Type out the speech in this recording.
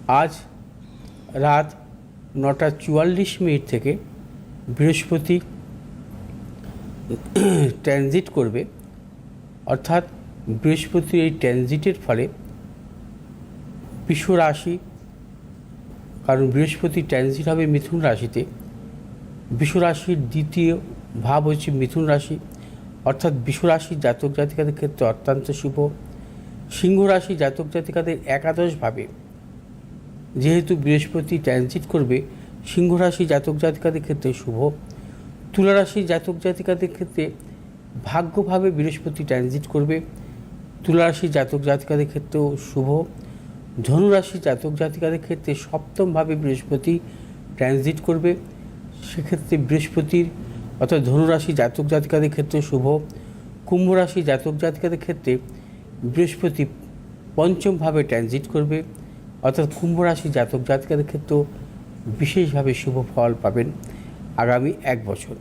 আজ রাত 9:44 থেকে বৃহস্পতি ট্রানজিট করবে, অর্থাৎ বৃহস্পতির এই ট্রানজিটের ফলে বৃষ রাশি, কারণ বৃহস্পতি ট্রানজিট হবে মিথুন রাশিতে, বৃষ রাশির দ্বিতীয় ভাব হচ্ছে মিথুন রাশি, অর্থাৎ বৃষ রাশির জাতক জাতিকাদের ক্ষেত্রে অত্যন্ত শুভ। সিংহ রাশি জাতক জাতিকাদের একাদশভাবে যেহেতু বৃহস্পতি ট্রানজিট করবে, সিংহ রাশি জাতক জাতিকাদের ক্ষেত্রে শুভ। তুলা রাশি জাতক জাতিকাদের ক্ষেত্রে ভাগ্যভাবে বৃহস্পতি ট্রানজিট করবে, তুলা রাশি জাতক জাতিকাদের ক্ষেত্রেও শুভ। ধনুরাশি জাতক জাতিকাদের ক্ষেত্রে সপ্তমভাবে বৃহস্পতি ট্রানজিট করবে, সেক্ষেত্রে বৃহস্পতির অর্থাৎ ধনুরাশি জাতক জাতিকাদের ক্ষেত্রে শুভ। কুম্ভ রাশি জাতক জাতিকাদের ক্ষেত্রে বৃহস্পতি পঞ্চমভাবে ট্রানজিট করবে, অর্থাৎ কুম্ভ রাশি জাতক জাতিকাদের ক্ষেত্রেও বিশেষভাবে শুভ ফল পাবেন আগামী 1 বছর।